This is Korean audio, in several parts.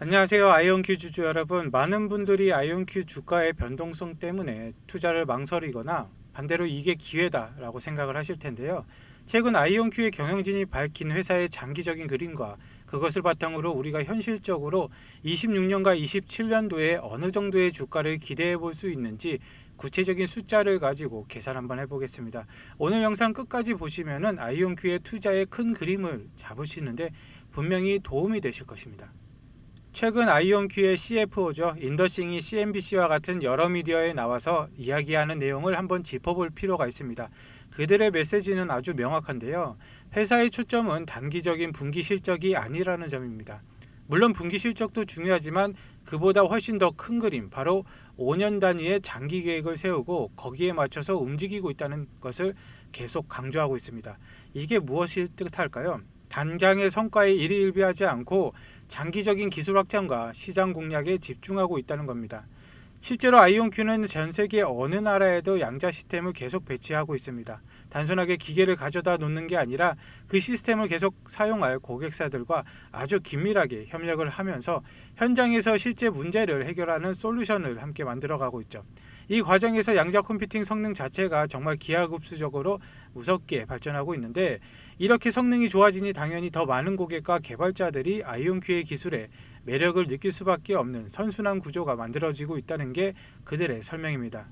안녕하세요. 아이온큐 주주 여러분. 많은 분들이 아이온큐 주가의 변동성 때문에 투자를 망설이거나 반대로 이게 기회다라고 생각을 하실 텐데요. 최근 아이온큐의 경영진이 밝힌 회사의 장기적인 그림과 그것을 바탕으로 우리가 현실적으로 26년과 27년도에 어느 정도의 주가를 기대해 볼 수 있는지 구체적인 숫자를 가지고 계산 한번 해보겠습니다. 오늘 영상 끝까지 보시면은 아이온큐의 투자의 큰 그림을 잡으시는데 분명히 도움이 되실 것입니다. 최근 아이온큐의 CFO죠. 인더싱이 CNBC와 같은 여러 미디어에 나와서 이야기하는 내용을 한번 짚어볼 필요가 있습니다. 그들의 메시지는 아주 명확한데요. 회사의 초점은 단기적인 분기 실적이 아니라는 점입니다. 물론 분기 실적도 중요하지만 그보다 훨씬 더 큰 그림, 바로 5년 단위의 장기 계획을 세우고 거기에 맞춰서 움직이고 있다는 것을 계속 강조하고 있습니다. 이게 무엇일 듯할까요? 단장의 성과에 일희일비하지 않고 장기적인 기술 확장과 시장 공략에 집중하고 있다는 겁니다. 실제로 아이온큐는 전 세계 어느 나라에도 양자 시스템을 계속 배치하고 있습니다. 단순하게 기계를 가져다 놓는 게 아니라 그 시스템을 계속 사용할 고객사들과 아주 긴밀하게 협력을 하면서 현장에서 실제 문제를 해결하는 솔루션을 함께 만들어가고 있죠. 이 과정에서 양자 컴퓨팅 성능 자체가 정말 기하급수적으로 무섭게 발전하고 있는데, 이렇게 성능이 좋아지니 당연히 더 많은 고객과 개발자들이 아이온큐의 기술에 매력을 느낄 수밖에 없는 선순환 구조가 만들어지고 있다는 게 그들의 설명입니다.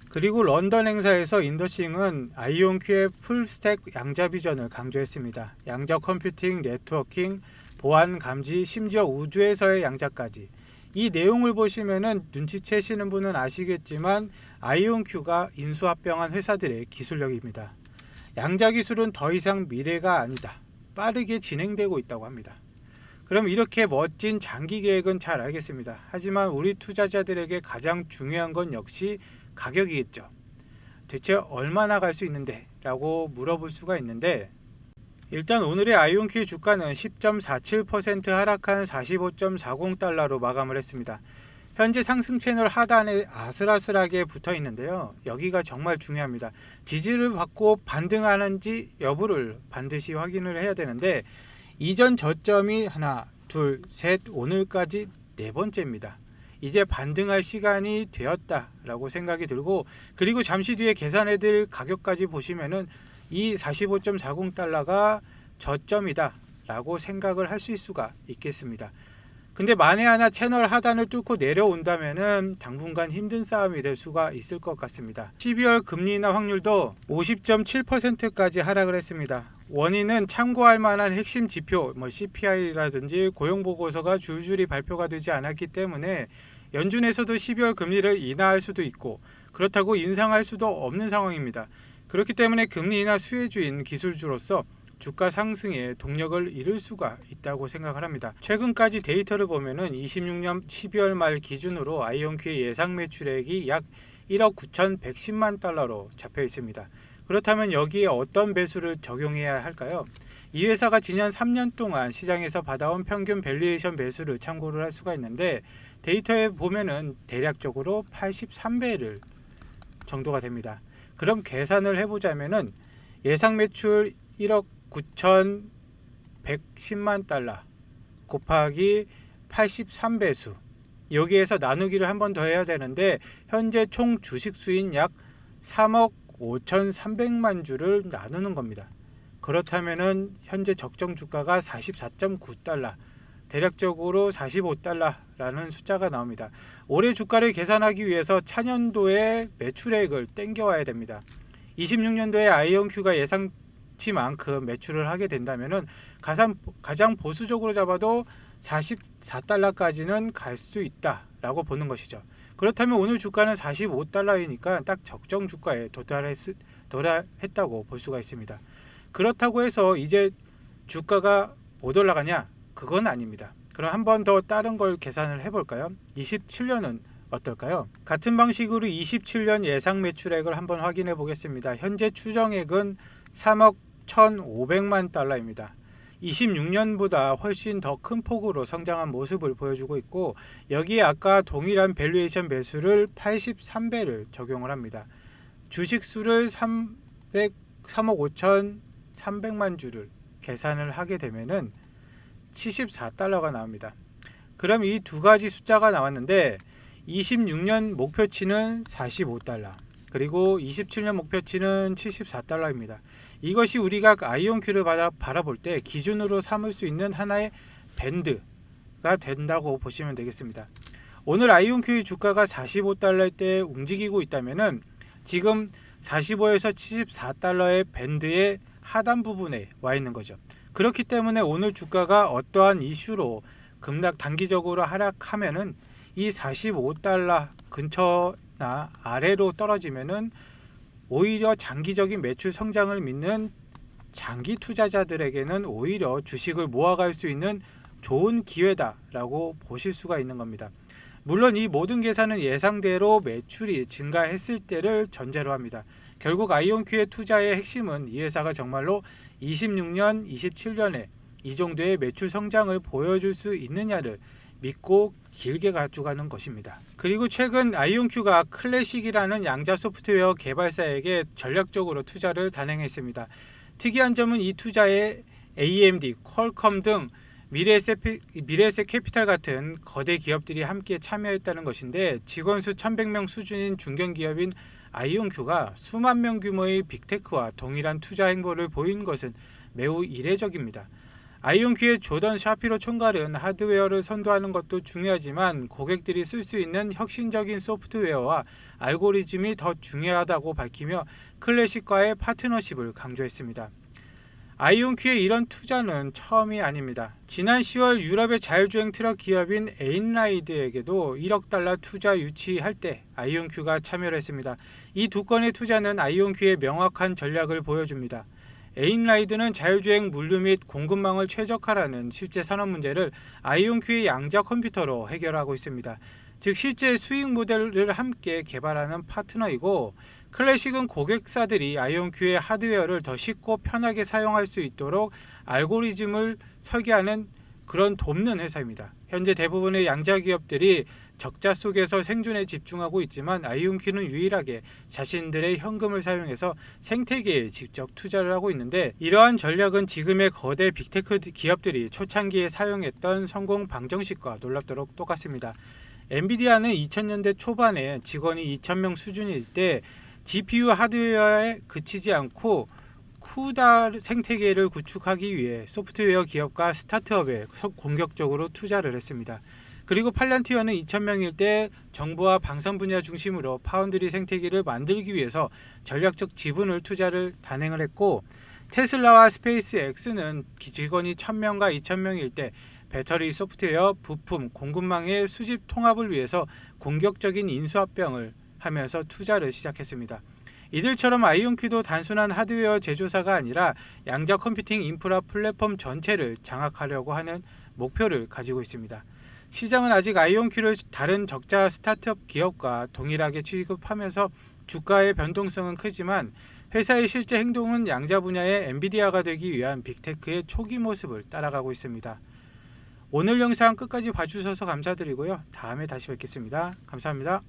그리고 런던 행사에서 인더싱은 아이온큐의 풀스택 양자 비전을 강조했습니다. 양자 컴퓨팅, 네트워킹, 보안 감지, 심지어 우주에서의 양자까지. 이 내용을 보시면은 눈치채시는 분은 아시겠지만 아이온큐가 인수합병한 회사들의 기술력입니다. 양자 기술은 더 이상 미래가 아니다. 빠르게 진행되고 있다고 합니다. 그럼 이렇게 멋진 장기 계획은 잘 알겠습니다. 하지만 우리 투자자들에게 가장 중요한 건 역시 가격이겠죠. 대체 얼마나 갈 수 있는데? 라고 물어볼 수가 있는데, 일단 오늘의 아이온큐 주가는 10.47% 하락한 45.40달러로 마감을 했습니다. 현재 상승 채널 하단에 아슬아슬하게 붙어 있는데요. 여기가 정말 중요합니다. 지지를 받고 반등하는지 여부를 반드시 확인을 해야 되는데, 이전 저점이 하나, 둘, 셋, 오늘까지 네 번째입니다. 이제 반등할 시간이 되었다라고 생각이 들고, 그리고 잠시 뒤에 계산해드릴 가격까지 보시면은 이 45.40달러가 저점이다 라고 생각을 하실 수가 있겠습니다. 근데 만에 하나 채널 하단을 뚫고 내려온다면은 당분간 힘든 싸움이 될 수가 있을 것 같습니다. 12월 금리 인하 확률도 50.7%까지 하락을 했습니다. 원인은 참고할 만한 핵심 지표, CPI라든지 고용보고서가 줄줄이 발표가 되지 않았기 때문에 연준에서도 12월 금리를 인하할 수도 있고, 그렇다고 인상할 수도 없는 상황입니다. 그렇기 때문에 금리 인하 수혜주인 기술주로서 주가 상승에 동력을 잃을 수가 있다고 생각을 합니다. 최근까지 데이터를 보면은 26년 12월 말 기준으로 아이온큐의 예상 매출액이 약 1억 9,110만 달러로 잡혀 있습니다. 그렇다면 여기에 어떤 배수를 적용해야 할까요? 이 회사가 지난 3년 동안 시장에서 받아온 평균 밸류에이션 배수를 참고를 할 수가 있는데, 데이터에 보면은 대략적으로 83배를 정도가 됩니다. 그럼 계산을 해보자면은 예상 매출 1억 9,110만 달러 곱하기 83배수, 여기에서 나누기를 한 번 더 해야 되는데, 현재 총 주식 수인 약 3억 5,300만 주를 나누는 겁니다. 그렇다면은 현재 적정 주가가 44.9달러, 대략적으로 45달러라는 숫자가 나옵니다. 올해 주가를 계산하기 위해서 차년도의 매출액을 땡겨와야 됩니다. 26년도에 아이온큐가 예상치만큼 매출을 하게 된다면은 가장 보수적으로 잡아도 44달러까지는 갈 수 있다라고 보는 것이죠. 그렇다면 오늘 주가는 45달러이니까 딱 적정 주가에 도달했다고 볼 수가 있습니다. 그렇다고 해서 이제 주가가 못 올라가냐? 그건 아닙니다. 그럼 한 번 더 다른 걸 계산을 해볼까요? 27년은 어떨까요? 같은 방식으로 27년 예상 매출액을 한번 확인해 보겠습니다. 현재 추정액은 3억 1,500만 달러입니다. 26년보다 훨씬 더 큰 폭으로 성장한 모습을 보여주고 있고, 여기에 아까 동일한 밸류에이션 배수를 83배를 적용을 합니다. 주식수를 3억 5,300만 주를 계산을 하게 되면은 74달러가 나옵니다. 그럼 이 두 가지 숫자가 나왔는데 26년 목표치는 45달러, 그리고 27년 목표치는 74달러입니다. 이것이 우리가 아이온큐를 바라볼 때 기준으로 삼을 수 있는 하나의 밴드가 된다고 보시면 되겠습니다. 오늘 아이온큐의 주가가 45달러대 움직이고 있다면은 지금 45에서 74달러의 밴드의 하단 부분에 와 있는 거죠. 그렇기 때문에 오늘 주가가 어떠한 이슈로 급락 단기적으로 하락하면은 이 45달러 근처나 아래로 떨어지면은 오히려 장기적인 매출 성장을 믿는 장기 투자자들에게는 오히려 주식을 모아갈 수 있는 좋은 기회다라고 보실 수가 있는 겁니다. 물론 이 모든 계산은 예상대로 매출이 증가했을 때를 전제로 합니다. 결국 아이온큐의 투자의 핵심은 이 회사가 정말로 26년, 27년에 이 정도의 매출 성장을 보여줄 수 있느냐를 믿고 길게 가져가는 것입니다. 그리고 최근 아이온큐가 클래식이라는 양자 소프트웨어 개발사에게 전략적으로 투자를 단행했습니다. 특이한 점은 이 투자에 AMD, 퀄컴 등 미래에셋 캐피탈 같은 거대 기업들이 함께 참여했다는 것인데, 직원 수 1100명 수준인 중견기업인 아이온큐가 수만 명 규모의 빅테크와 동일한 투자 행보를 보인 것은 매우 이례적입니다. 아이온큐의 조던 샤피로 총괄은 하드웨어를 선도하는 것도 중요하지만 고객들이 쓸 수 있는 혁신적인 소프트웨어와 알고리즘이 더 중요하다고 밝히며 클래식과의 파트너십을 강조했습니다. 아이온큐의 이런 투자는 처음이 아닙니다. 지난 10월 유럽의 자율주행 트럭 기업인 에인라이드에게도 1억 달러 투자 유치할 때 아이온큐가 참여를 했습니다. 이 두 건의 투자는 아이온큐의 명확한 전략을 보여줍니다. 에인라이드는 자율주행 물류 및 공급망을 최적화라는 실제 산업 문제를 아이온큐의 양자 컴퓨터로 해결하고 있습니다. 즉 실제 수익 모델을 함께 개발하는 파트너이고, 클래식은 고객사들이 아이온큐의 하드웨어를 더 쉽고 편하게 사용할 수 있도록 알고리즘을 설계하는 그런 돕는 회사입니다. 현재 대부분의 양자 기업들이 적자 속에서 생존에 집중하고 있지만 아이온큐는 유일하게 자신들의 현금을 사용해서 생태계에 직접 투자를 하고 있는데, 이러한 전략은 지금의 거대 빅테크 기업들이 초창기에 사용했던 성공 방정식과 놀랍도록 똑같습니다. 엔비디아는 2000년대 초반에 직원이 2000명 수준일 때 GPU 하드웨어에 그치지 않고 쿠다 생태계를 구축하기 위해 소프트웨어 기업과 스타트업에 공격적으로 투자를 했습니다. 그리고 팔란티어는 2000명일 때 정보와 방산 분야 중심으로 파운드리 생태계를 만들기 위해서 전략적 지분을 투자를 단행을 했고, 테슬라와 스페이스X는 직원이 1000명과 2000명일 때 배터리 소프트웨어, 부품, 공급망의 수집 통합을 위해서 공격적인 인수합병을 하면서 투자를 시작했습니다. 이들처럼 아이온큐도 단순한 하드웨어 제조사가 아니라 양자 컴퓨팅 인프라 플랫폼 전체를 장악하려고 하는 목표를 가지고 있습니다. 시장은 아직 아이온큐를 다른 적자 스타트업 기업과 동일하게 취급하면서 주가의 변동성은 크지만 회사의 실제 행동은 양자 분야의 엔비디아가 되기 위한 빅테크의 초기 모습을 따라가고 있습니다. 오늘 영상 끝까지 봐주셔서 감사드리고요. 다음에 다시 뵙겠습니다. 감사합니다.